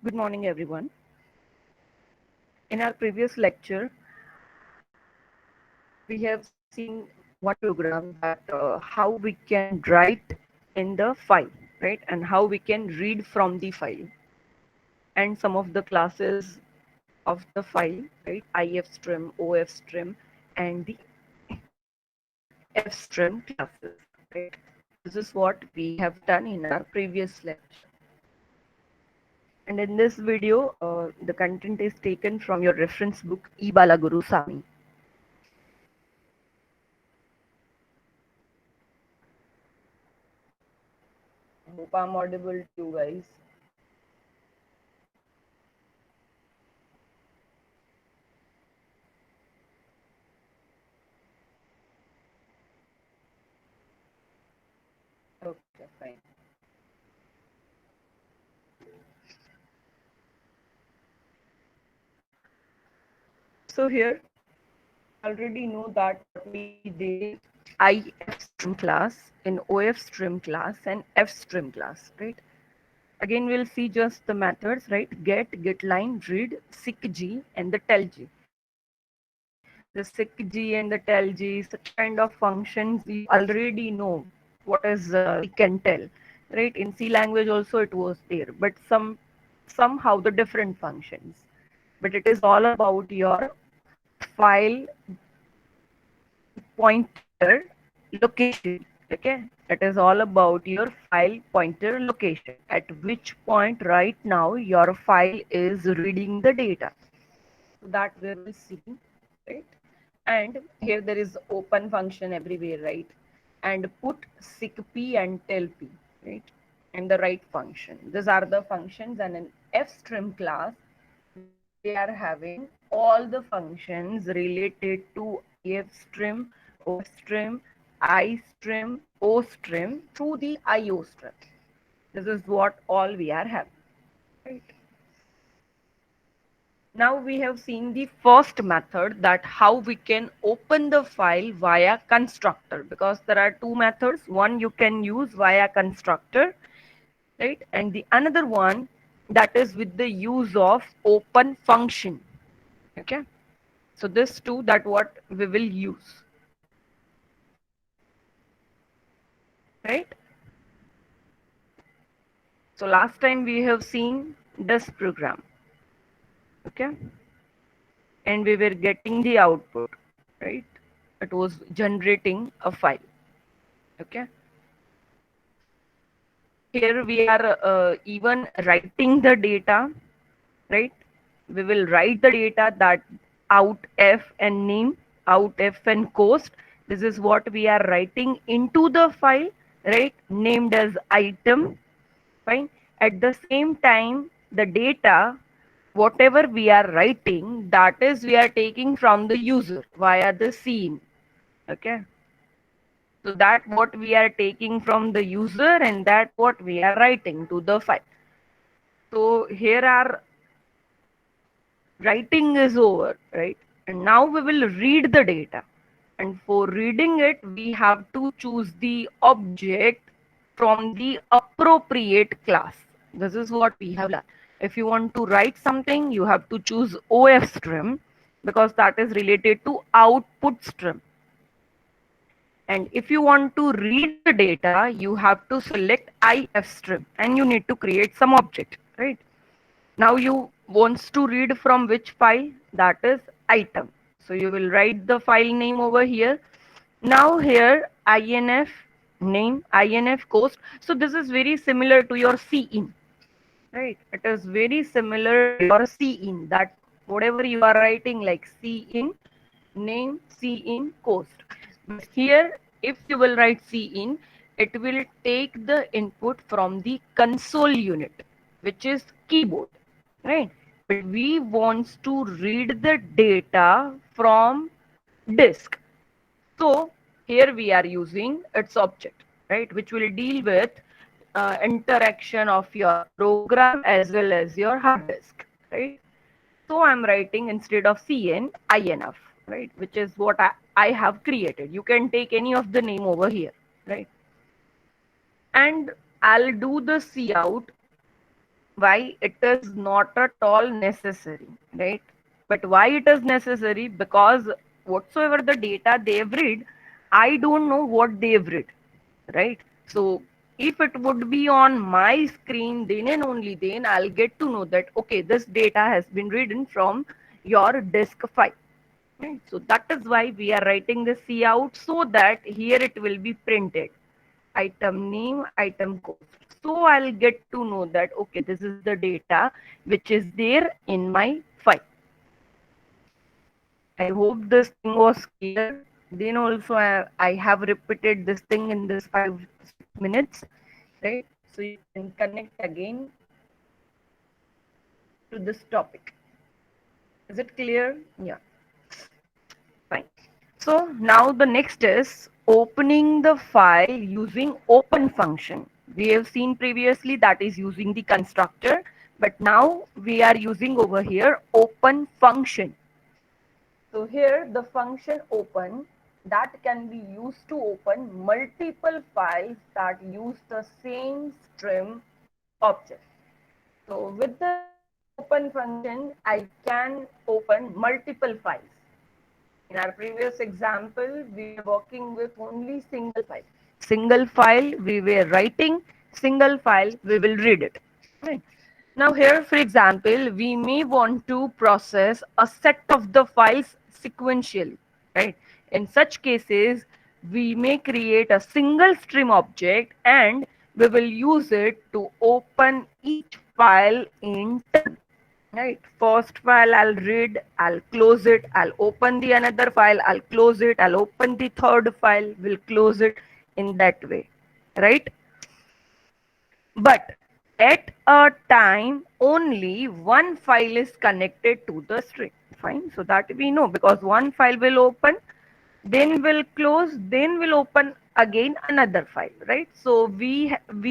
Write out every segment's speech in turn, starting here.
Good morning, everyone. In our previous lecture, we have seen one program that how we can write in the file, right? And how we can read from the file. And some of the classes of the file, right? IF stream, OF stream, and the F stream classes, right? This is what we have done in our previous lecture. And in this video, the content is taken from your reference book, E. Balaguru Sami. Hope I'm audible to you guys. Okay, fine. So here, already know that what we did in IF stream class, in OF stream class, and F stream class, right? Again, we'll see just the methods, right? Get line, read, seek and the tell G. The seek and the tell G, such kind of functions you already know what is seek and tell, right? In C language also it was there, but somehow the different functions. But it is all about your file pointer location. Okay, it is all about your file pointer location, at which point right now your file is reading the data. So that we will see, right? And here there is open function everywhere, right? And put seekp and tellp, right? And the right function, these are the functions. And in F stream class we are having all the functions related to IF stream, OF stream, I stream, O stream through the IO stream. This is what all we are having, right? Now we have seen the first method, that how we can open the file via constructor, because there are two methods. One you can use via constructor, right? And the another one that is with the use of open function. Okay. So this two, that what we will use, right? So last time we have seen this program, okay? And we were getting the output, right? It was generating a file, okay? Here we are even writing the data, right? We will write the data, that out f and name, out f and cost. This is what we are writing into the file, right? Named as item, fine. At the same time, the data, whatever we are writing, that is we are taking from the user via the scene, okay? So that what we are taking from the user, and that what we are writing to the file. So here our writing is over, right? And now we will read the data. And for reading it, we have to choose the object from the appropriate class. This is what we have learned. If you want to write something, you have to choose OF stream, because that is related to output stream. And if you want to read the data, you have to select IF stream, and you need to create some object, right? Now you wants to read from which file? That is item. So you will write the file name over here. Now here INF name, INF cost. So this is very similar to your CIN, right? It is very similar to your CIN, that whatever you are writing like CIN name, CIN cost. But here if you will write CIN, it will take the input from the console unit, which is keyboard, right? But we wants to read the data from disk. So here we are using its object, right, which will deal with interaction of your program as well as your hard disk, right? So I'm writing instead of CN, INF, right, which is what I have created. You can take any of the name over here, right? And I'll do the cout why it is not at all necessary, right? But why it is necessary? Because whatsoever the data they've read, I don't know what they've read, right? So if it would be on my screen, then and only then I'll get to know that okay, this data has been written from your disk file. Right? So that is why we are writing the C out, so that here it will be printed. Item name, item cost. So I'll get to know that okay, this is the data which is there in my file. I hope this thing was clear. Then also I have repeated this thing in this 5 6 minutes, right? So you can connect again to this topic. Is it clear? Yeah, fine. So now the next is opening the file using open function. We have seen previously that is using the constructor, but now we are using over here open function. So here the function open that can be used to open multiple files that use the same stream object. So with this open function, I can open multiple files. In our previous example, we were working with only single file. Single file we were writing, single file we will read it. Right. Now here, for example, we may want to process a set of the files sequentially. Right. In such cases, we may create a single stream object and we will use it to open each file in turn. Right, first file I'll read, I'll close it, I'll open the another file, I'll close it, I'll open the third file, will close it in that way, right? But at a time only one file is connected to the string. Fine, so that we know, because one file will open, then will close, then will open again another file, right? So we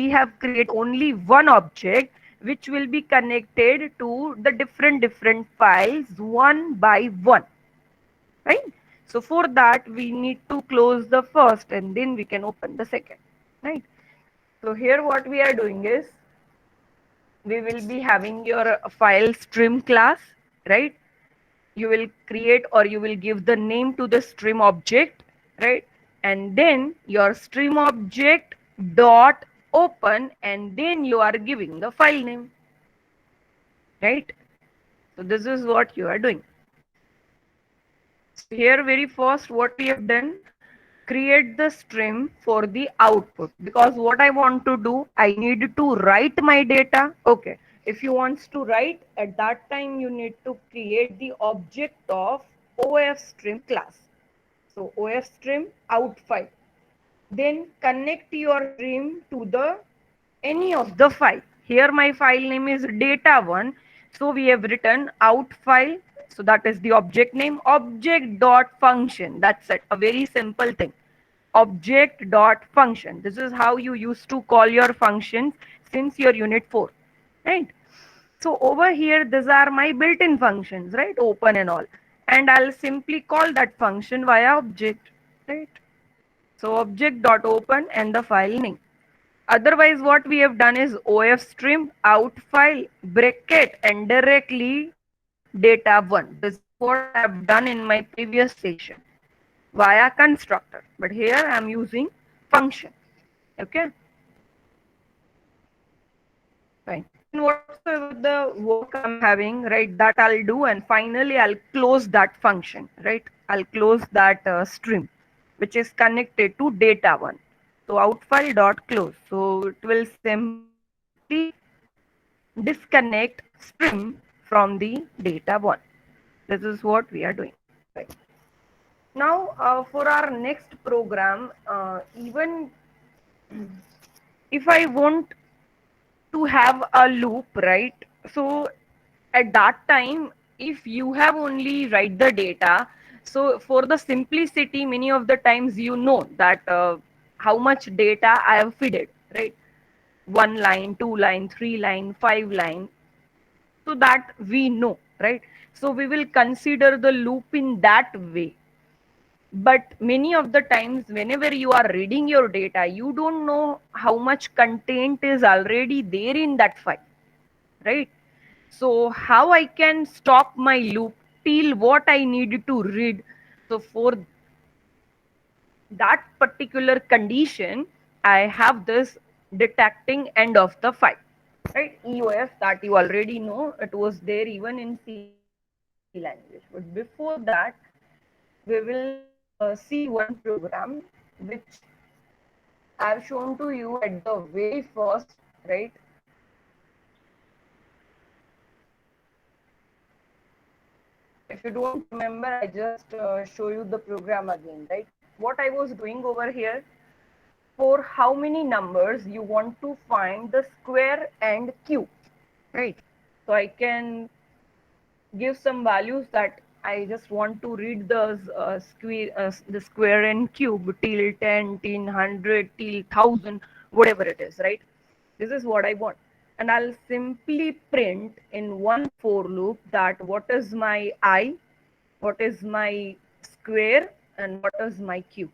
have created only one object which will be connected to the different files one by one, right? So for that we need to close the first and then we can open the second, right? So here what we are doing is we will be having your file stream class, right? You will create or you will give the name to the stream object, right? And then your stream object dot open, and then you are giving the file name, right? So this is what you are doing. So here very first what we have done, create the stream for the output, because what I want to do, I need to write my data. Okay, if you want to write, at that time you need to create the object of OF stream class. So OF stream out file, then connect your stream to the any of the file. Here my file name is data1, so we have written out file. So that is the object name, object dot function. That's it, a very simple thing. Object dot function, this is how you used to call your functions since your unit 4, right? So over here these are my built-in functions, right? Open and all, and I'll simply call that function via object, right? So object dot open and the file name. Otherwise, what we have done is OF stream out file bracket and directly data1. This is what I have done in my previous session via constructor. But here I am using function. Okay, fine. Then whatsoever the work I'm having, right, that I'll do, and finally I'll close that function, right? I'll close that stream which is connected to data1. So out file dot close. So it will simply disconnect stream from the data1. This is what we are doing. Right. Now for our next program, even if I want to have a loop, right? So at that time, if you have only write the data, so for the simplicity, many of the times you know that how much data I have fed it, right? One line, two line, three line, five line, so that we know, right? So we will consider the loop in that way. But many of the times whenever you are reading your data, you don't know how much content is already there in that file, right? So how I can stop my loop till what I need to read? So for that particular condition, I have this detecting end of the file, right? EOF that you already know, it was there even in C language. But before that, we will see one program which I have shown to you at the very first, right? If you don't remember, I just show you the program again, right? What I was doing over here, for how many numbers you want to find the square and cube, right? So I can give some values that I just want to read the square and cube till 10, till 100, till 1000, whatever it is, right? This is what I want. And I'll simply print in one for loop that what is my I, what is my square, and what is my cube,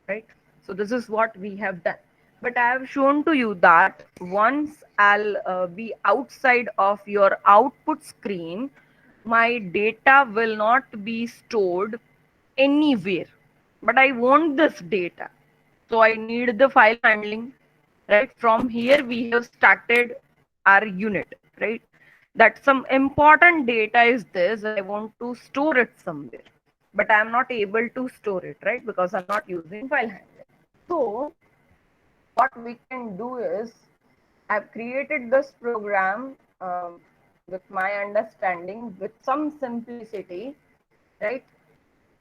right? So this is what we have done. But I have shown to you that once I'll be outside of your output screen, my data will not be stored anywhere. But I want this data. So I need the file handling, right? From here we have started our unit, right? That some important data is this, I want to store it somewhere, but I'm not able to store it, right? Because I'm not using file handler. So what we can do is, I've created this program with my understanding, with some simplicity, right?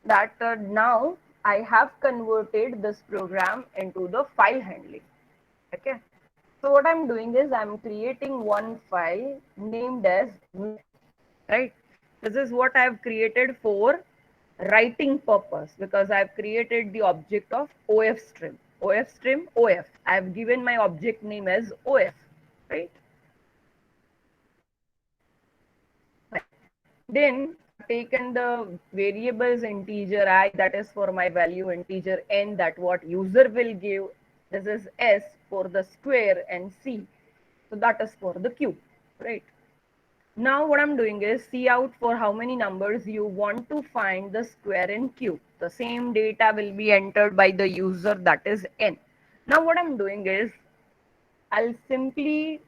That now I have converted this program into the file handling. Okay. So what I'm doing is I'm creating one file named as met, right? This is what I've created for writing purpose, because I've created the object of OF stream. OF stream, OF. I've given my object name as OF, right? Then I've taken the variables integer I, that is for my value, integer n, that what user will give. This is S for the square, and C. So that is for the cube, right? Now what I'm doing is see out for how many numbers you want to find the square and cube. The same data will be entered by the user, that is n. Now what I'm doing is I'll simply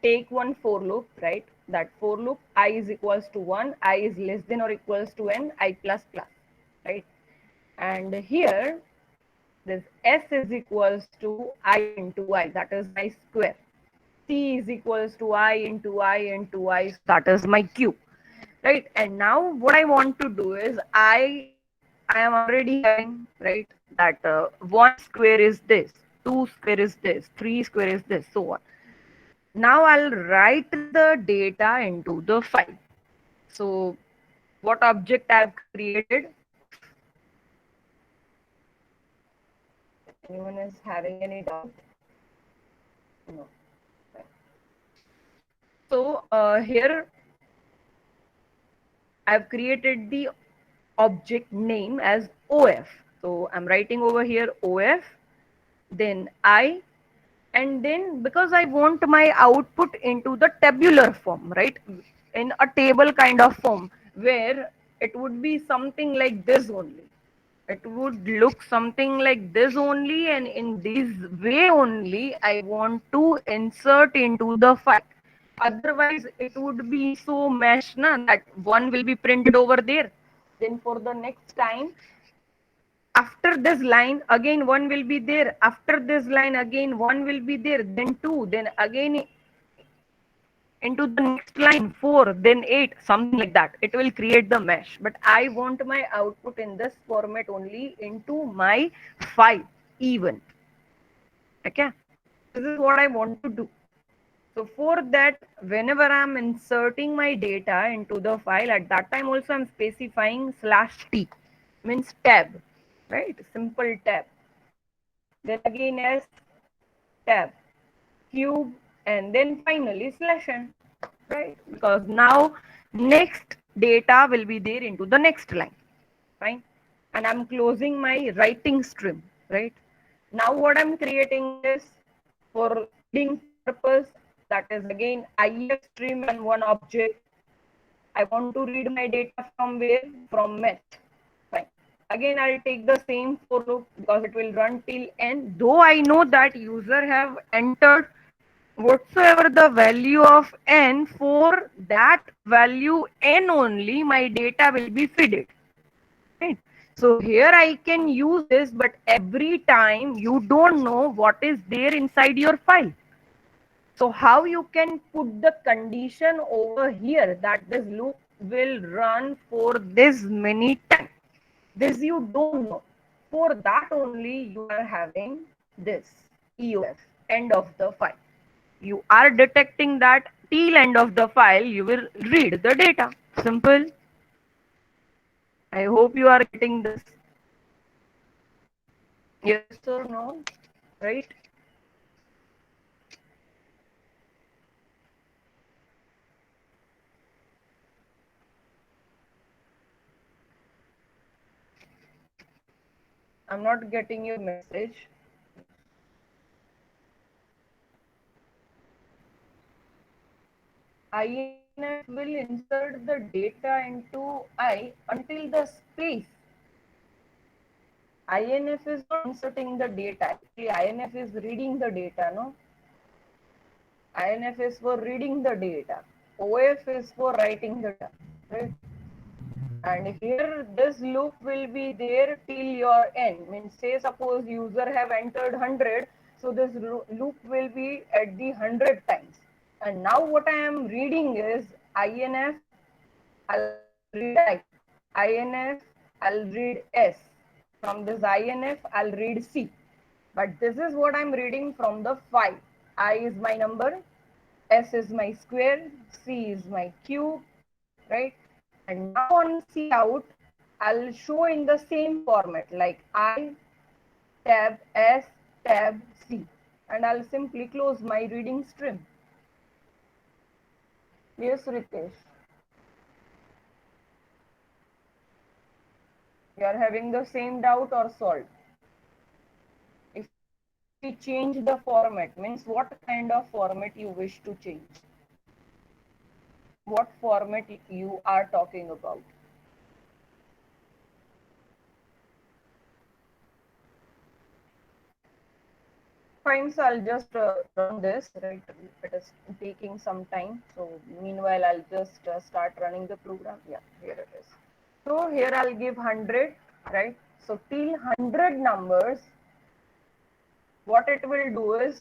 take one for loop, right? That for loop I is equals to 1, I is less than or equals to n, I plus plus, right? And here this s is equals to I into I, that is my square. C is equals to I into I into I, so that is my cube, right? And now what I want to do is I am already having, right, that 1 square is this, 2 square is this, 3 square is this, so on. Now I'll write the data into the file. So what object I've created? Anyone is having any doubt? No. So here I've created the object name as OF. So I'm writing over here OF, then I, and then because I want my output into the tabular form, right? In a table kind of form, where it would be something like this only. It would look something like this only, and in this way only I want to insert into the file. Otherwise it would be so mesh na, that one will be printed over there, then for the next time after this line again one will be there, after this line again one will be there, then two, then again into the next line 4, then 8, something like that. It will create the mesh, but I want my output in this format only into my file even. Okay, this is what I want to do. So for that, whenever I'm inserting my data into the file, at that time also I'm specifying /t, means tab, right? Simple tab, then again s tab, cube, and then finally /n, right? Because now next data will be there into the next line, fine. And I'm closing my writing stream, right? Now what I'm creating is for reading purpose, that is again IF stream and one object. I want to read my data from where? From math. Fine. Again, I'll take the same for loop because it will run till n. Though I know that user have entered whatsoever the value of n, for that value n only, my data will be fed. Right? So here I can use this, but every time you don't know what is there inside your file. So how you can put the condition over here that this loop will run for this many times? This you don't know. For that only you are having this EOF, end of the file. You are detecting that till end of the file you will read the data. Simple. I hope you are getting this. Yes or no? Right? I'm not getting your message. INF will insert the data into I until the space. INF is not inserting the data. Actually, INF is reading the data, no? INF is for reading the data. OF is for writing the data, right? And here this loop will be there till your n. Means say suppose user have entered 100, so this loop will be at the 100 times. And now what I am reading is INF, I'll read INF, I'll read S. From this INF, I'll read C. But this is what I'm reading from the file. I is my number, S is my square, C is my cube, right? And now on C out, I'll show in the same format like I tab S tab C, and I'll simply close my reading stream. Yes, Ritesh. You are having the same doubt or solved? If we change the format, means what kind of format you wish to change? What format you are talking about? Fine, so I'll just run this, right? It is taking some time. So meanwhile, I'll just start running the program. Yeah, here it is. So here I'll give 100, right? So till 100 numbers, what it will do is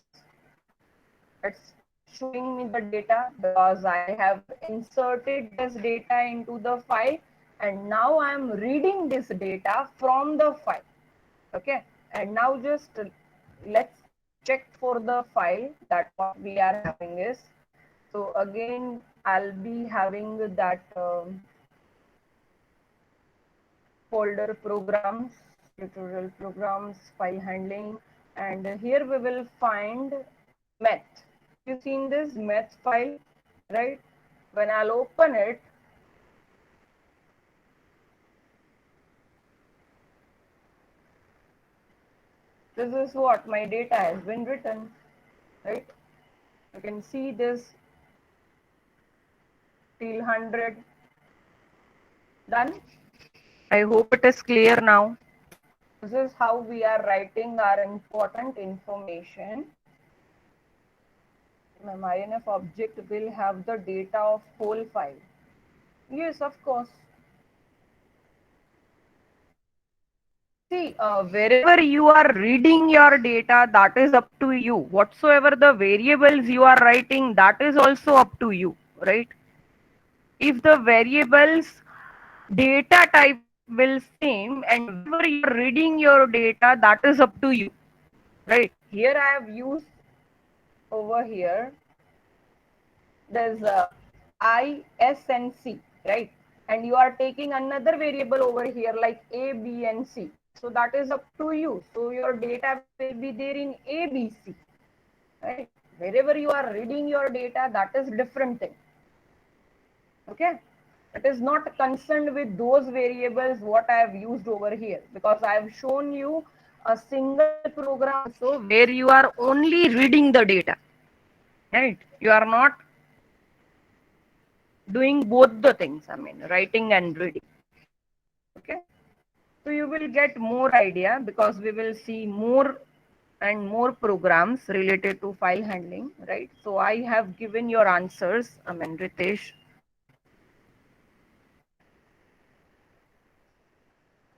it's showing me the data because I have inserted this data into the file, and now I'm reading this data from the file. Okay, and now just let's check for the file that what we are having is. So again, I'll be having that folder programs, tutorial programs, file handling, and here we will find math. You've seen this math file, right? When I'll open it, this is what my data has been written, right? You can see this till 100 done. I hope it is clear now. This is how we are writing our important information. My INF object will have the data of whole file. Yes, of course. See, wherever you are reading your data, that is up to you. Whatsoever the variables you are writing, that is also up to you, right? If the variables data type will same and wherever you are reading your data, that is up to you, right? Here I have used over here, there's I, S and C, right? And you are taking another variable over here like A, B and C. So that is up to you. So your data will be there in A, B, C, right? Wherever you are reading your data, that is different thing. Okay, it is not concerned with those variables what I have used over here, because I have shown you a single program so where you are only reading the data. right? You are not doing both the things, I mean, writing and reading. Okay. So you will get more idea because we will see more and more programs related to file handling, right? So I have given your answers. I mean, Ritesh.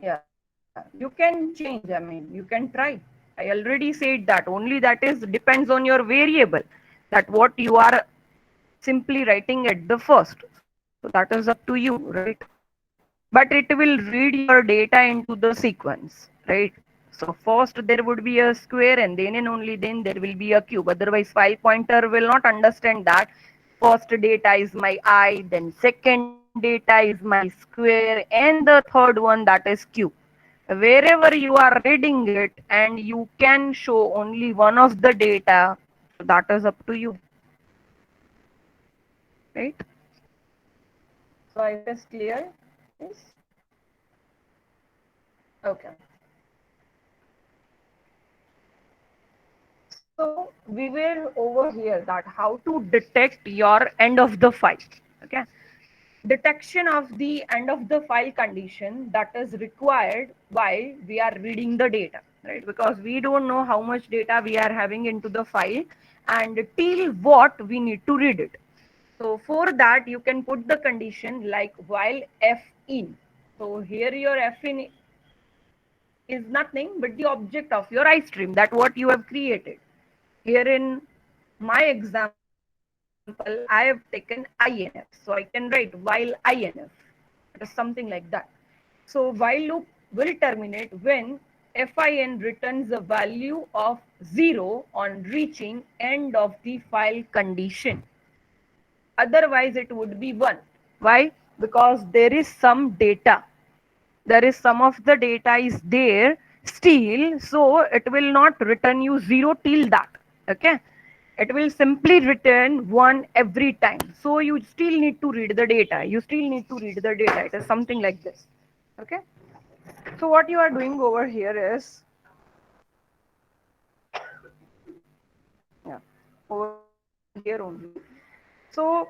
Yeah, you can change. I mean, you can try. I already said that. Only that is depends on your variable, that what you are simply writing at the first. So that is up to you, right? But it will read your data into the sequence, right? So first there would be a square and then and only then there will be a cube. Otherwise file pointer will not understand that first data is my I, then second data is my square, and the third one, that is cube. Wherever you are reading it and you can show only one of the data, so that is up to you, right? So I hope it's clear. Yes. Okay. So we were over here that how to detect your end of the file. Okay. Detection of the end of the file condition that is required while we are reading the data, right? Because we don't know how much data we are having into the file and till what we need to read it. So for that you can put the condition like while f in. So here your f in is nothing but the object of your iStream, that what you have created. Here in my example, I have taken INF. So I can write while INF. It is something like that. So while loop will terminate when fin returns a value of 0 on reaching end of the file condition. Otherwise, it would be 1. Why? Because there is some data. There is some of the data is there still, so it will not return you 0 till that. Okay. It will simply return 1 every time. So you still need to read the data. You still need to read the data. It is something like this. Okay. So what you are doing over here is, yeah, over here only. So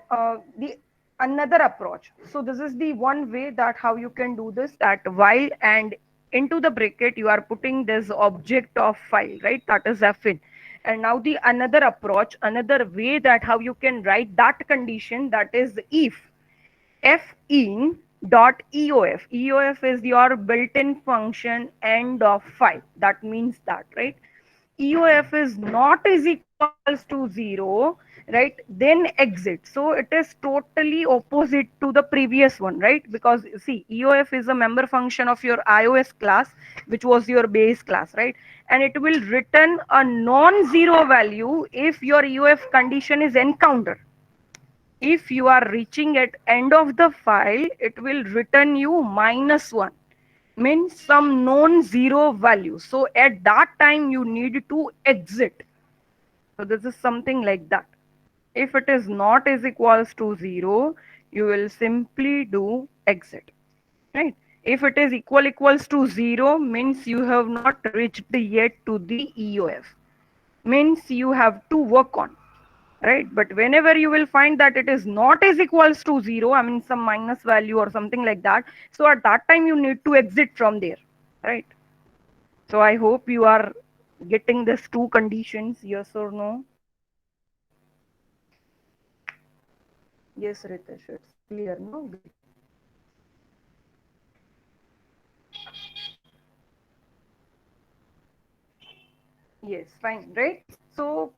the another approach. So this is the one way that how you can do this, that while and into the bracket you are putting this object of file, right? That is fin. And now the another approach, another way that how you can write that condition, that is if fin dot eof. Eof is your built-in function end of file. That means that, right? EOF is not is equals to 0, right? Then exit. So it is totally opposite to the previous one, right? Because see, EOF is a member function of your iOS class, which was your base class, right? And it will return a non-zero value if your EOF condition is encountered. If you are reaching at end of the file, it will return you -1, means some non-zero value. So at that time you need to exit. So this is something like that. If it is not is equals to 0, you will simply do exit, right? If it is equals to 0, means you have not reached yet to the EOF, means you have to work on, right? But whenever you will find that it is not is equals to 0, I mean some minus value or something like that, so at that time you need to exit from there, right? So I hope you are getting these two conditions, yes or no? Yes, Ritesh, it's clear, no? Great. Yes, fine, right? So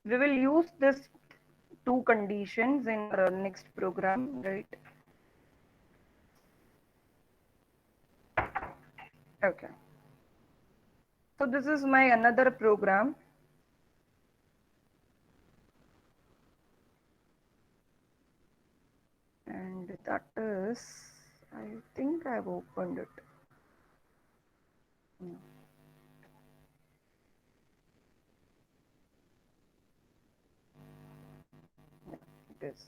we will use this two conditions in our next program, right? Okay. So this is my another program, and that is, I think I've opened it. No, it is.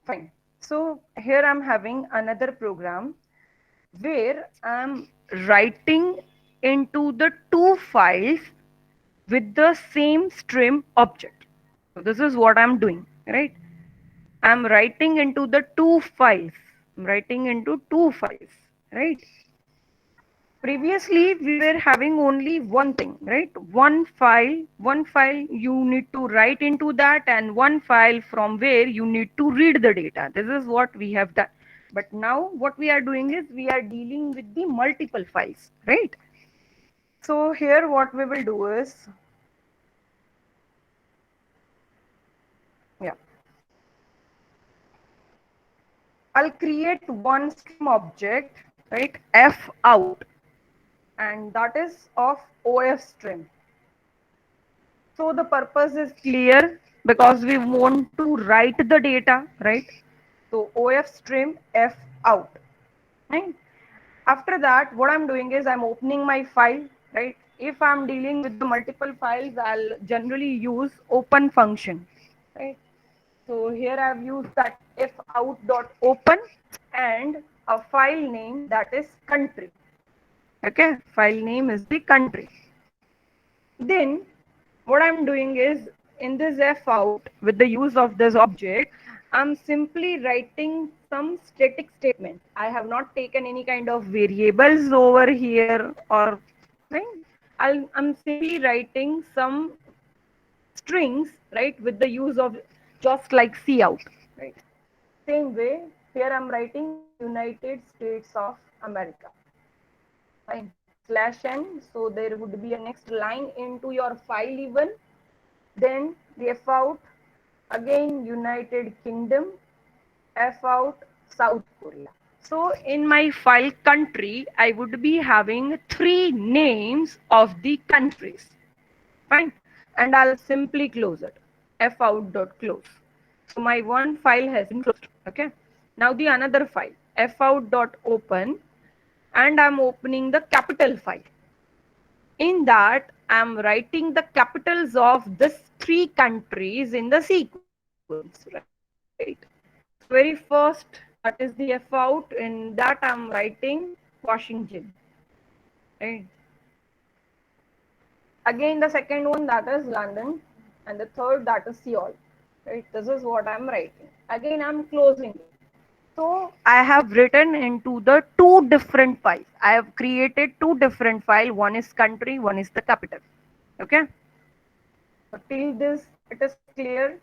Fine. So here I'm having another program where I'm writing into the two files with the same stream object. So this is what I'm doing, right? I'm writing into the two files. I'm writing into two files, right? Previously, we were having only one thing, right? One file you need to write into that, and one file from where you need to read the data. This is what we have done. But now what we are doing is we are dealing with the multiple files, right? So here what we will do is, yeah, I'll create one stream object, right? F out, and that is of OF stream. So the purpose is clear because we want to write the data, right? So OF stream F out, right? After that, what I'm doing is I'm opening my file, right? If I'm dealing with the multiple files, I'll generally use open function, right? So here I've used that if out dot open and a file name that is country. Okay, file name is the country. Then what I'm doing is in this f out with the use of this object, I'm simply writing some static statement. I have not taken any kind of variables over here or thing. I'm simply writing some strings, right, with the use of just like cout, right? Same way, here I'm writing United States of America. Fine. Slash n. So there would be a next line into your file even. Then the F out again United Kingdom, F out South Korea. So in my file country, I would be having three names of the countries. Fine. And I'll simply close it. F out dot close. So my one file has been closed. Okay. Now the another file, F out dot open, and I'm opening the capital file. In that, I'm writing the capitals of these three countries in the sequence, right? So very first, that is the F out. In that, I'm writing Washington, right? Again, the second one, that is London, and the third, that is Seoul, right? This is what I'm writing. Again, I'm closing it. So I have written into the two different files. I have created two different files. One is country, one is the capital. Okay. So till this, it is clear.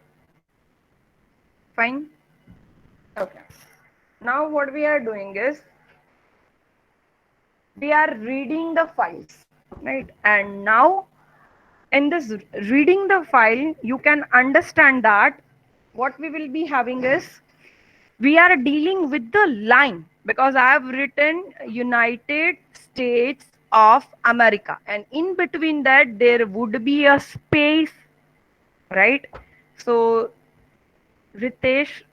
Fine. Okay. Now what we are doing is we are reading the files, right? And now in this reading the file, you can understand that what we will be having is we are dealing with the line because I have written United States of America, and in between that there would be a space, right? So Ritesh,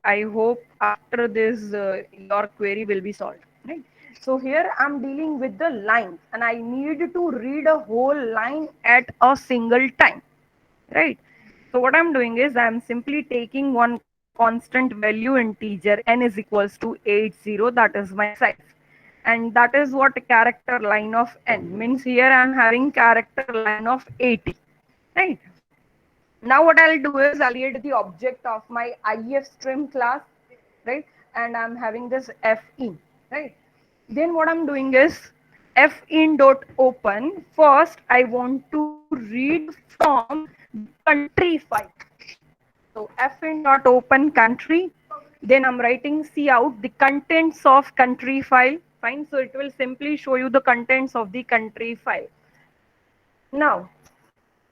I hope after this your query will be solved, right? So here I'm dealing with the lines and I need to read a whole line at a single time, right? So what I'm doing is I'm simply taking one constant value integer n is equals to 80, that is my size. And that is what character line of n means. Here I'm having character line of 80, right? Now what I'll do is I'll create the object of my if stream class, right? And I'm having this f in, right? Then what I'm doing is f in dot open. First, I want to read from the country file. So f in dot open country. Then I'm writing C out the contents of country file. Fine. So it will simply show you the contents of the country file. Now,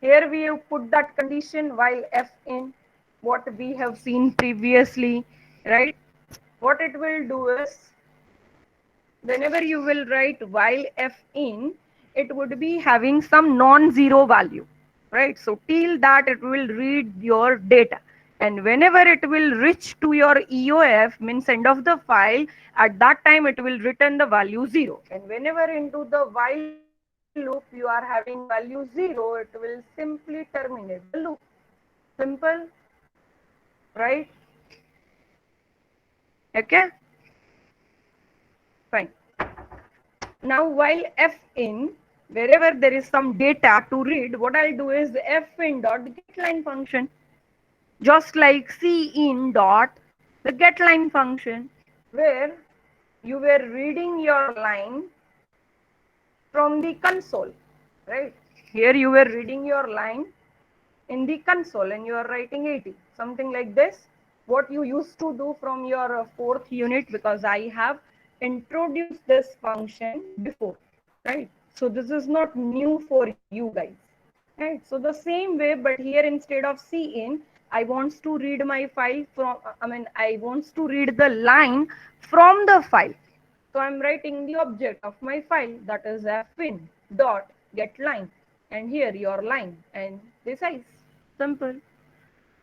here we have put that condition while f in, what we have seen previously, right? What it will do is whenever you will write while f in, it would be having some non-zero value, right? So till that it will read your data. And whenever it will reach to your EOF, means end of the file, at that time it will return the value 0. And whenever into the while loop you are having value 0, it will simply terminate the loop. Simple, right? Okay, fine. Now while f in, wherever there is some data to read, what I'll do is fin dot getLine function, just like cin dot the getLine function, where you were reading your line from the console, right? Here you were reading your line in the console and you are writing 80, something like this. What you used to do from your fourth unit, because I have introduced this function before, right? So this is not new for you guys, right? So the same way, but here instead of cin, I wants to read my file from, I wants to read the line from the file. So I'm writing the object of my file, that is fin dot get line, and here your line and the size. Simple.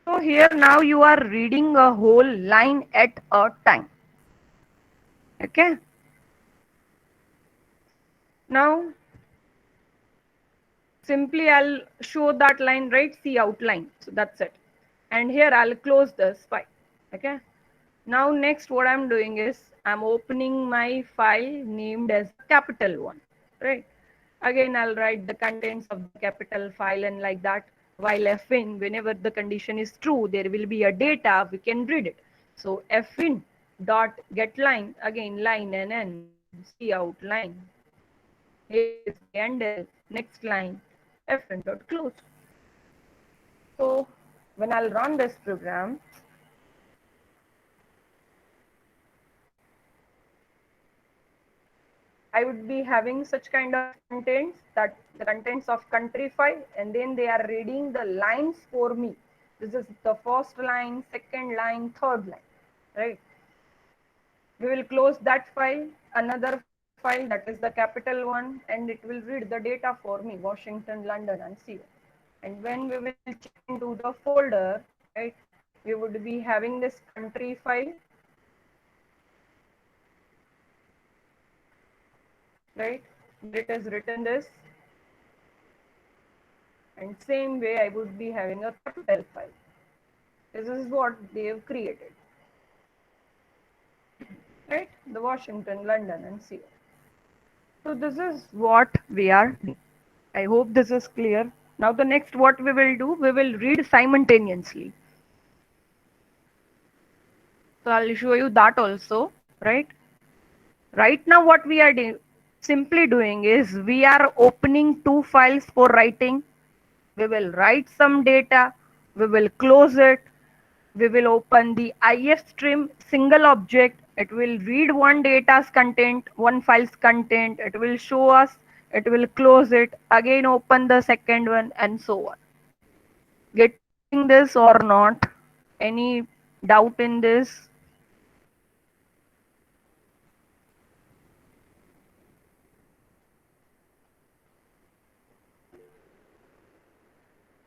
So here now you are reading a whole line at a time. Okay. Now simply I'll show that line, right? See outline. So that's it. And here I'll close this file. Okay. Now next what I'm doing is I'm opening my file named as capital one, right? Again, I'll write the contents of the capital file and like that. While fin, whenever the condition is true, there will be a data, we can read it. So fin dot get line, again line and n, see out line. Here is the end is next line, fin dot close. So when I'll run this program, I would be having such kind of contents, that the contents of country file, and then they are reading the lines for me. This is the first line, second line, third line, right? We will close that file, another file that is the capital one, and it will read the data for me, Washington, London, and Seoul. And when we will check into the folder, right, we would be having this country file, right, where it is written this. And same way I would be having a capital file. This is what they have created, right? The Washington, London, and Seoul. So this is what we are doing. I hope this is clear. Now the next what we will do, we will read simultaneously. So I'll show you that also, right? Right now what we are simply doing is we are opening two files for writing. We will write some data, we will close it, we will open the if stream single object. It will read one data's content, one file's content. It will show us, it will close it, again open the second one, and so on. Getting this or not? Any doubt in this?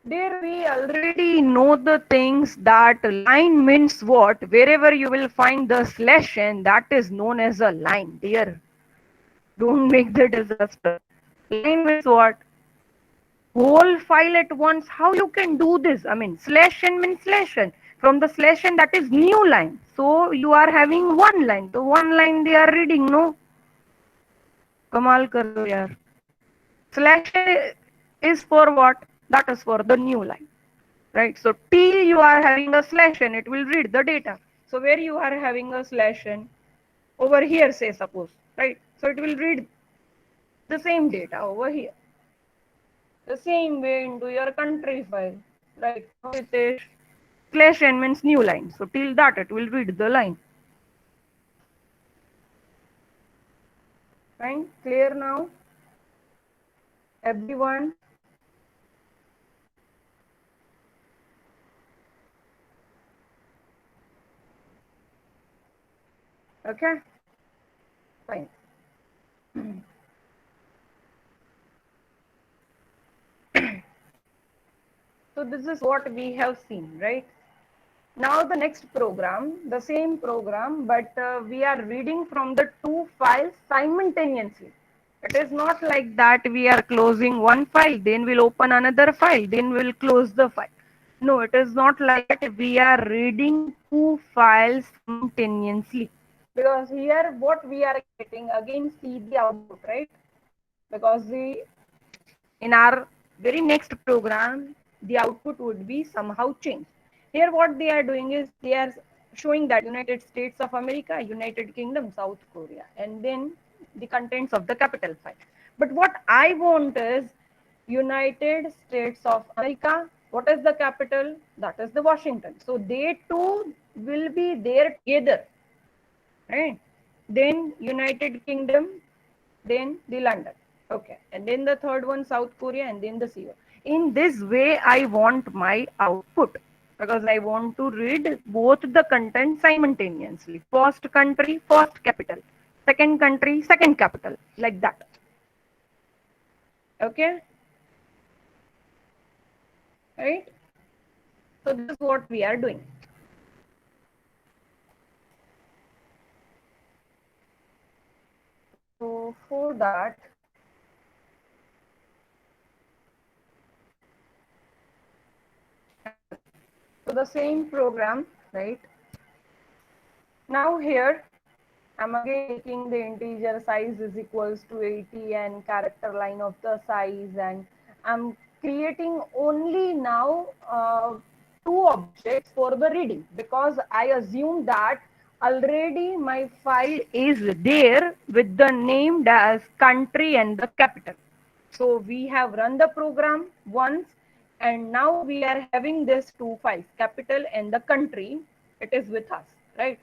There we already know the things that line means what. Wherever you will find the slash n, that is known as a line. Dear, don't make the disaster. Line means what? Whole file at once. How you can do this? I mean, slash n means slash n. From the slash n, that is new line. So you are having one line. So one line they are reading, no? Kamal kar do yaar. Slash n is for what? That is for the new line. Right? So till you are having a slash n, it will read the data. So where you are having a slash n, over here say suppose, right? So it will read the same data over here. The same way into your country file, right? Ritesh, slash n means new line. So till that it will read the line. Fine, clear now? Everyone? Okay, fine. So this is what we have seen, right? Now the next program, the same program, but we are reading from the two files simultaneously. It is not like that we are closing one file, then we'll open another file, then we'll close the file. No, it is not like that. We are reading two files simultaneously. Because here what we are getting, again see the output, right? Because In our very next program, the output would be somehow changed. Here, what they are doing is they are showing that United States of America, United Kingdom, South Korea, and then the contents of the capital file. But what I want is United States of America. What is the capital? That is the Washington. So they two will be there together, right? Then United Kingdom, then the London. Okay, and then the third one, South Korea, and then the CO. In this way, I want my output because I want to read both the content simultaneously. First country, first capital. Second country, second capital, like that. Okay, right? So this is what we are doing. So for that, so the same program, right? Now here I'm again taking the integer size is equals to 80 and character line of the size, and I'm creating only now two objects for the reading because I assume that already my file is there with the named as country and the capital. So we have run the program once, and now we are having this two files, capital and the country. It is with us, right?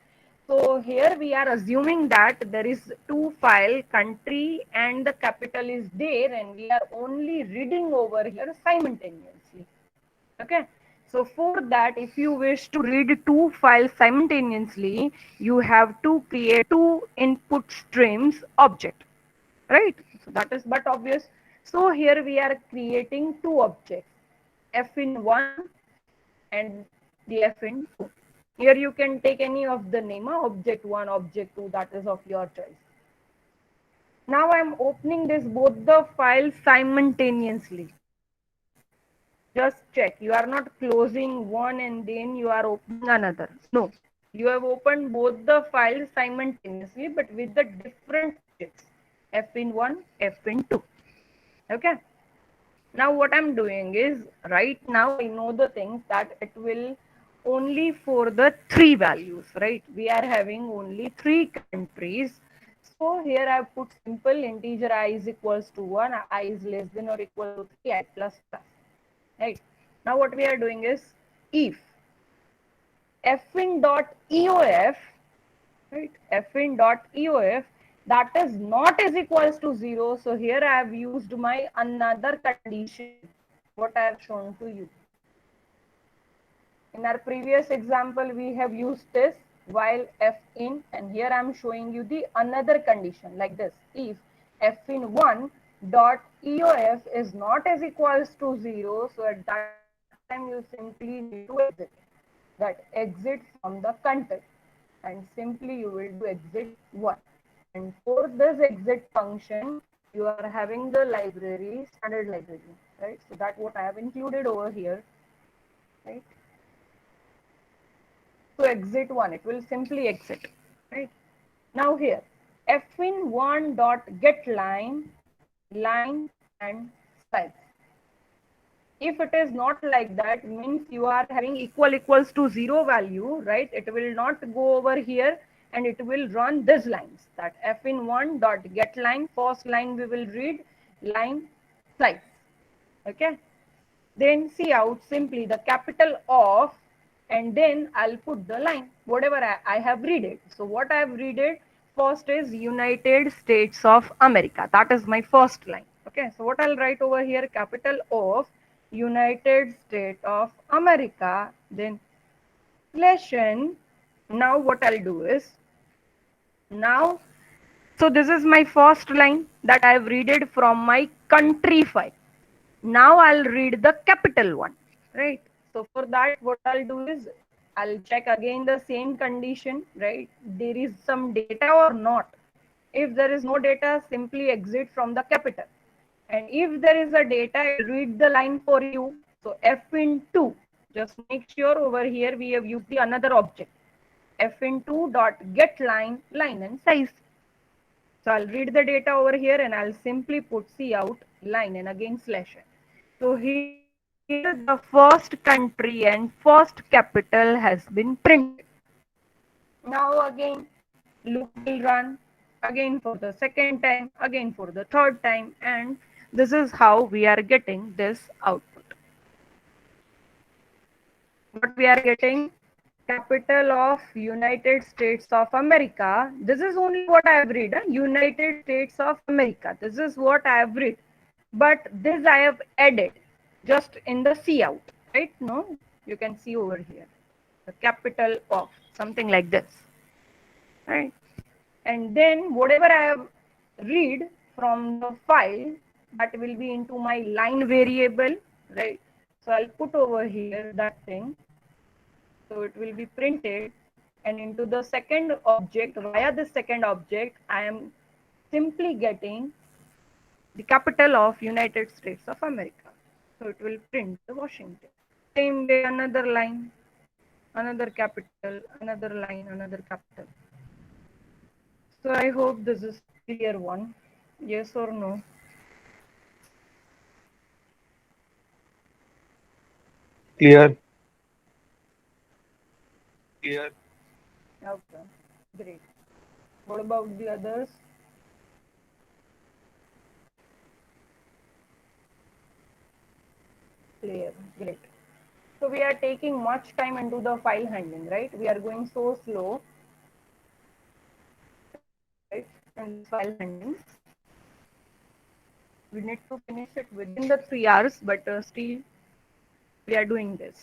So here we are assuming that there is two file, country and the capital is there, and we are only reading over here simultaneously. Okay. So for that, if you wish to read two files simultaneously, you have to create two input streams object, right? So that is but obvious. So here we are creating two objects, f in 1 and the f in 2. Here you can take any of the name, object 1, object 2, that is of your choice. Now I am opening this both the files simultaneously. Just check, you are not closing one and then you are opening another. No, you have opened both the files simultaneously but with the different objects, f in 1, f in 2. Okay. Now what I'm doing is, right now I know the things that it will only for the three values, right? We are having only three countries. So here I've put simple integer I is equals to 1, I is less than or equal to 3, I plus plus, right? Now what we are doing is, if fin dot eof, right, fin dot eof, that is not is equals to 0. So here I have used my another condition, what I have shown to you. In our previous example, we have used this while f in, and here I am showing you the another condition like this. If f in 1 dot eof is not as equals to 0, so at that time you simply need to exit, that exit from the content, and simply you will do exit 1. And for this exit function, you are having the library, standard library, right? So that what I have included over here, right? So exit 1, it will simply exit, right? Now here, fin1 dot get line, line and size. If it is not like that, means you are having equals to 0 value, right? It will not go over here and it will run these lines, that fin1 dot get line, first line we will read, line size. Okay. Then see out simply the capital of, and then I'll put the line, whatever I have read it. So what I have read it, first is United States of America. That is my first line. Okay, so what I'll write over here, capital of United States of America, then slash n. Now what I'll do is, now, so this is my first line that I have read it from my country file. Now I'll read the capital one, right? So for that, what I'll do is I'll check again the same condition, right? There is some data or not. If there is no data, simply exit from the capital. And if there is a data, I'll read the line for you. So f in 2, just make sure over here we have used the another object. F in 2 dot get line, line and size. So I'll read the data over here and I'll simply put C out line and again slash n. So here the first country and first capital has been printed. Now again loop will run again for the second time, again for the third time, and this is how we are getting this output. What we are getting? Capital of United States of America. This is only what I have read. United States of America. This is what I have read. But this I have added just in the C out, right? No, you can see over here the capital of something like this, right? And then whatever I have read from the file, that will be into my line variable, right? So I'll put over here that thing. So it will be printed, and into the second object, via the second object, I am simply getting the capital of United States of America. So it will print the Washington. Same way, another line, another capital, another line, another capital. So I hope this is clear one. Yes or no? Clear. Okay, great. What about the others? Clear, great. So we are taking much time into the file handling, right? We are going so slow, right? In this file handling, we need to finish it within the 3 hours, but still we are doing this,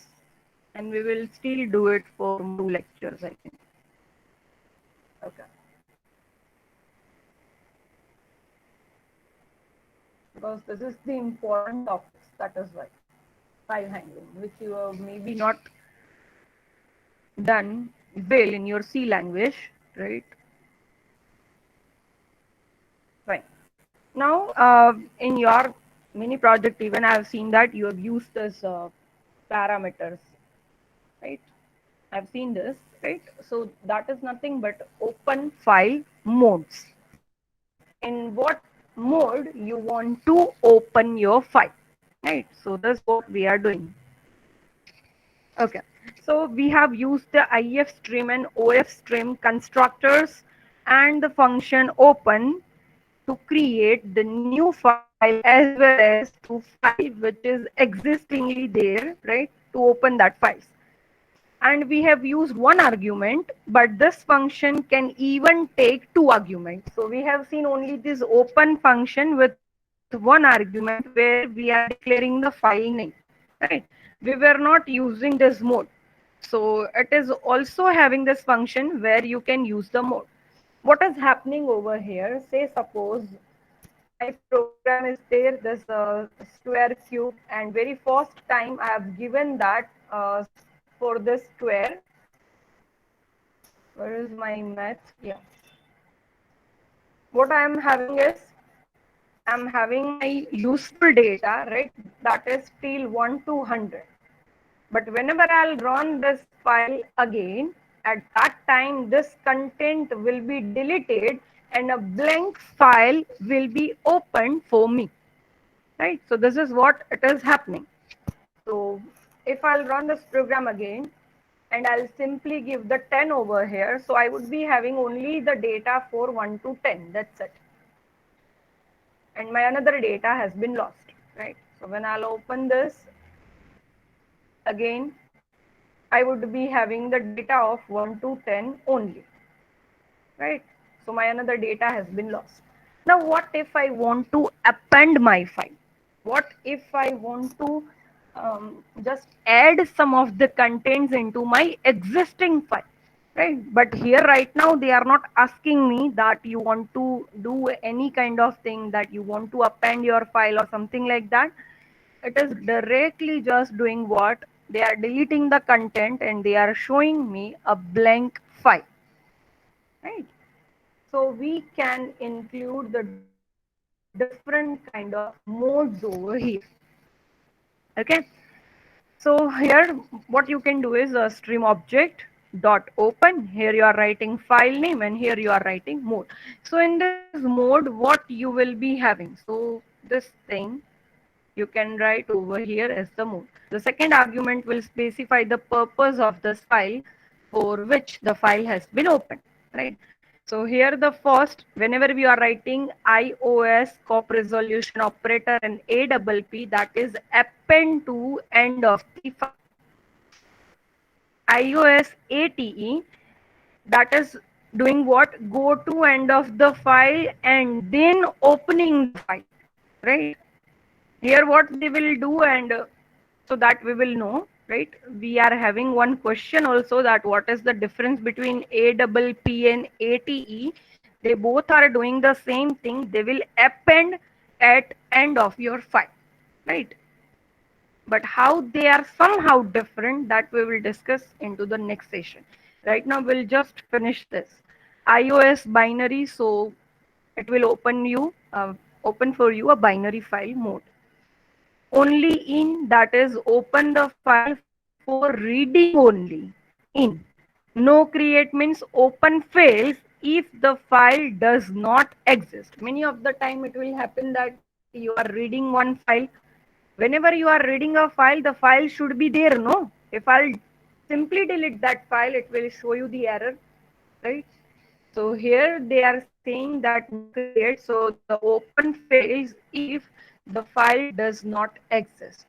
and we will still do it for more 2 lectures, I think. Okay, because this is the important topics. That is why file handling, which you have maybe not done well in your C language, right? Fine. Now, in your mini project, even I have seen that you have used this parameters, right? I've seen this, right? So that is nothing but open file modes. In what mode you want to open your file, right? So that's what we are doing. Okay. So we have used the IF stream and OF stream constructors and the function open to create the new file as well as to file which is existingly there, right? To open that file. And we have used one argument, but this function can even take two arguments. So we have seen only this open function with one argument where we are declaring the file name, right? We were not using this mode. So it is also having this function where you can use the mode. What is happening over here? Say suppose my program is there, this square cube, and very first time I have given that for this square. Where is my math? Yeah. What I am having is I'm having my useful data, right? That is till 1 to 100. But whenever I'll run this file again, at that time this content will be deleted and a blank file will be opened for me, right? So this is what it is happening. So if I'll run this program again and I'll simply give the 10 over here, so I would be having only the data for 1 to 10. That's it. And my another data has been lost, right? So when I'll open this again, I would be having the data of 1 to 10 only, right? So my another data has been lost. Now what if I want to append my file? What if I want to just add some of the contents into my existing file, right? But here right now they are not asking me that you want to do any kind of thing, that you want to append your file or something like that. It is directly just doing what? They are deleting the content and they are showing me a blank file, right? So we can include the different kind of modes over here. Okay. So here what you can do is a stream object. dot open. Here you are writing file name and here you are writing mode. So in this mode, what you will be having? So this thing you can write over here as the mode. The second argument will specify the purpose of this file for which the file has been opened, right? So here the first, whenever we are writing iOS cop resolution operator and APP, that is append to end of the file. iOS ATE, that is doing what? Go to end of the file and then opening the file, right? Here what they will do, and so that we will know, right? We are having one question also, that what is the difference between APP and ATE. They both are doing the same thing. They will append at end of your file, right? But how they are somehow different, that we will discuss into the next session. Right now we'll just finish this iOS binary. So it will open for you a binary file mode. Only in, that is open the file for reading only. In. No create means open fails if the file does not exist. Many of the time it will happen that you are reading one file. Whenever you are reading a file, the file should be there, no? If I'll simply delete that file, it will show you the error, right? So here they are saying that no create, so the open fails if the file does not exist.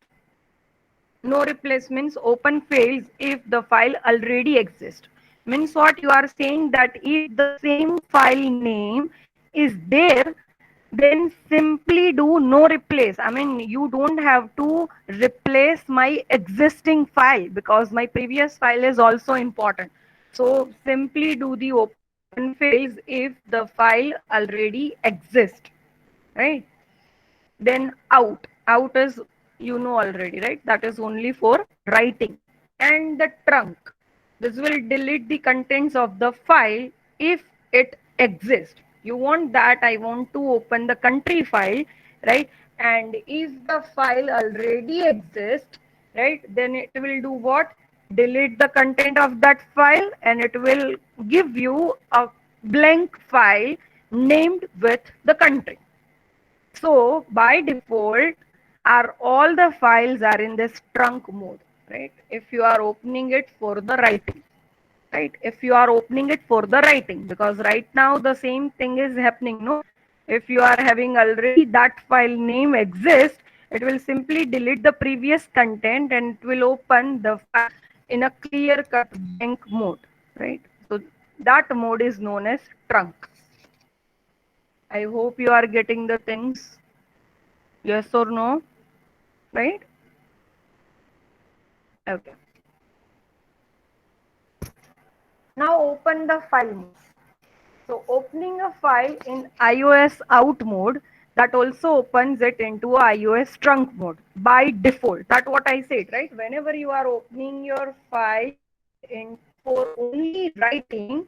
No replacements open fails if the file already exists. Means what you are saying, that if the same file name is there, then simply do no replace. I mean, you don't have to replace my existing file because my previous file is also important. So simply do the open fails if the file already exists, right? Then out is, you know already, right? That is only for writing. And the trunk, this will delete the contents of the file if it exists. You want that I want to open the country file, right? And if the file already exists, right, then it will do what? Delete the content of that file and it will give you a blank file named with the country. So by default, are all the files are in this trunk mode, right? If you are opening it for the writing, right? If you are opening it for the writing, because right now the same thing is happening, no? If you are having already that file name exists, it will simply delete the previous content and it will open the file in a clear cut blank mode, right? So that mode is known as trunk. I hope you are getting the things. Yes or no? Right? Okay. Now open the file mode. So opening a file in iOS out mode, that also opens it into iOS trunk mode by default. That's what I said, right? Whenever you are opening your file in for only writing,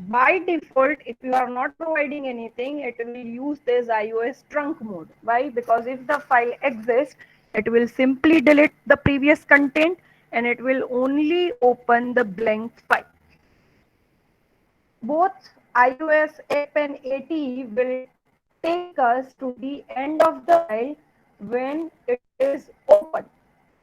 by default, if you are not providing anything, it will use this iOS trunk mode. Why? Because if the file exists, it will simply delete the previous content and it will only open the blank file. Both iOS app and AT will take us to the end of the file when it is open,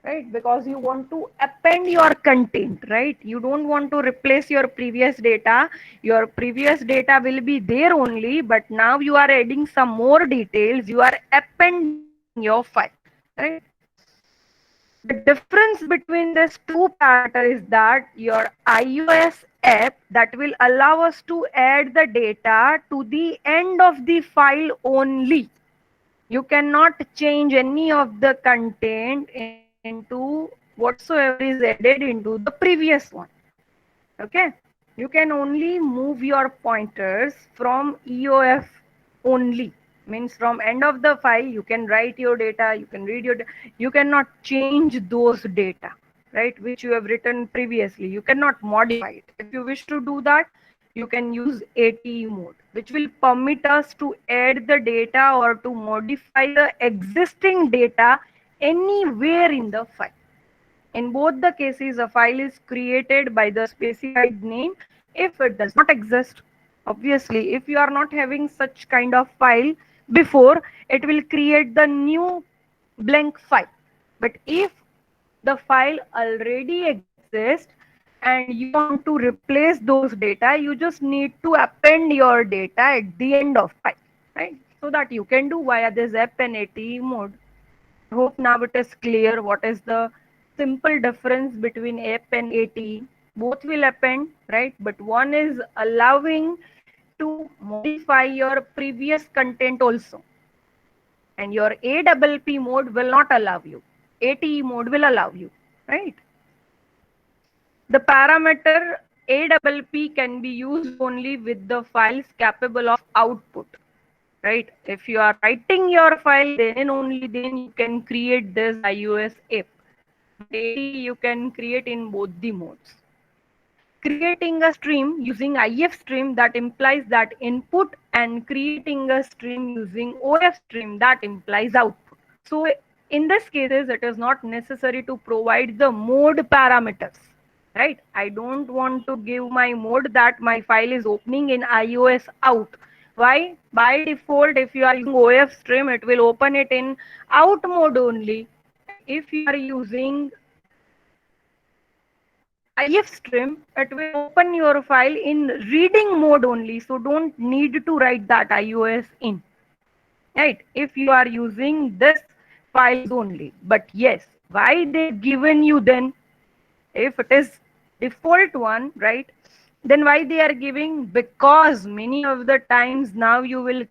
right? Because you want to append your content, right? You don't want to replace your previous data. Your previous data will be there only, but now you are adding some more details. You are appending your file, right? The difference between these two parameters is that your iOS app, that will allow us to add the data to the end of the file only. You cannot change any of the content into whatsoever is added into the previous one. Okay, you can only move your pointers from EOF only. Means from end of the file you can write your data, you can read your you cannot change those data, right, which you have written previously. You cannot modify it. If you wish to do that, you can use ATE mode, which will permit us to add the data or to modify the existing data anywhere in the file. In both the cases, a file is created by the specified name if it does not exist. Obviously, if you are not having such kind of file before, it will create the new blank file. But if the file already exists and you want to replace those data, you just need to append your data at the end of file, right? So that you can do via this append ATE mode. Hope now it is clear what is the simple difference between app and ATE. Both will append, right? But one is allowing to modify your previous content also. And your APP mode will not allow you. ATE mode will allow you, right? The parameter APP can be used only with the files capable of output, right? If you are writing your file, then and only then you can create this iOS app. But ATE you can create in both the modes. Creating a stream using IF stream, that implies that input, and creating a stream using OF stream, that implies output. So in this cases, it is not necessary to provide the mode parameters, right? I don't want to give my mode that my file is opening in iOS out. Why? By default, if you are using OF stream, it will open it in out mode only. If you are using IF stream, it will open your file in reading mode only. So don't need to write that iOS in, right? If you are using this files only. But yes, why they given you then? If it is default one, right? Then why they are giving? Because many of the times now you will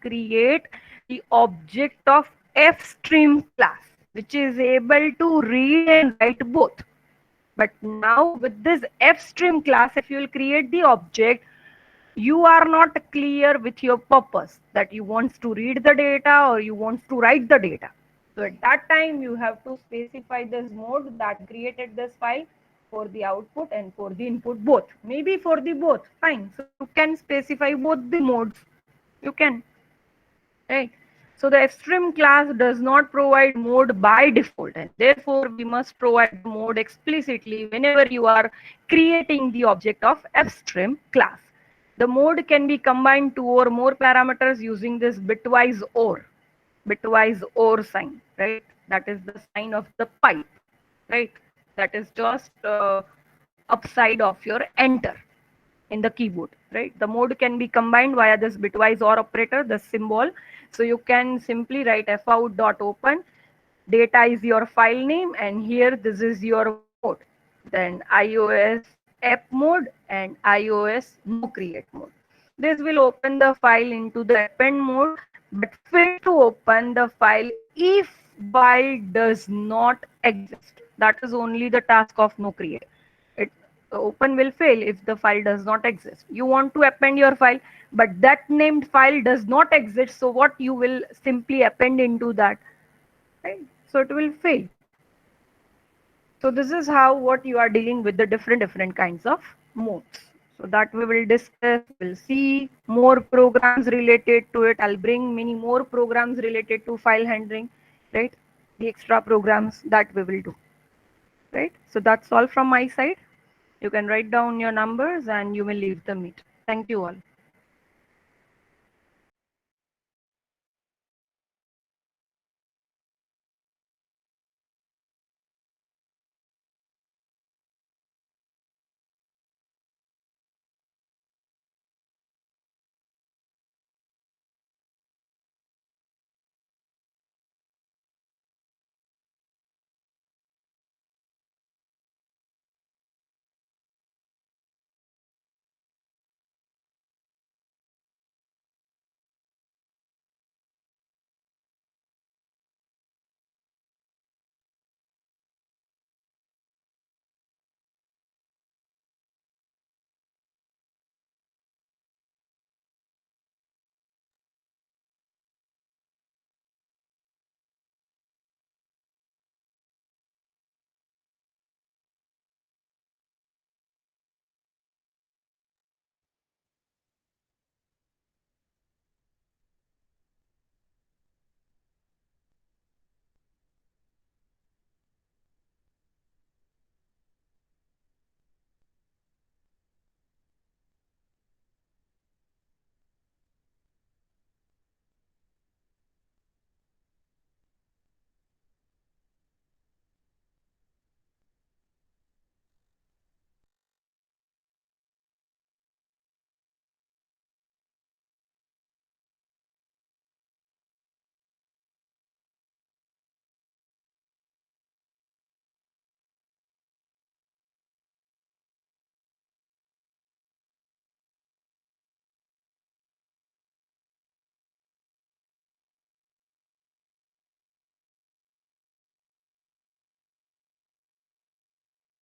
create the object of fstream class, which is able to read and write both. But now with this fstream class, if you will create the object, you are not clear with your purpose, that you want to read the data or you want to write the data. So at that time, you have to specify this mode that created this file for the output and for the input both. Maybe for the both, fine. So you can specify both the modes. You can, right? So the fstream class does not provide mode by default, and therefore we must provide mode explicitly whenever you are creating the object of fstream class. The mode can be combined two or more parameters using this bitwise OR sign, right? That is the sign of the pipe, right? That is just upside of your enter in the keyboard, right? The mode can be combined via this bitwise OR operator, the symbol. So you can simply write fout.open, data is your file name, and here this is your mode. Then iOS app mode and iOS no create mode. This will open the file into the append mode, but fail to open the file if file does not exist. That is only the task of no create. It open will fail if the file does not exist. You want to append your file, but that named file does not exist. So what you will simply append into that, right? So it will fail. So this is how what you are dealing with the different kinds of modes. So that we will discuss, we'll see more programs related to it. I'll bring many more programs related to file handling, right? The extra programs that we will do, right? So that's all from my side. You can write down your numbers and you will leave the meet. Thank you all.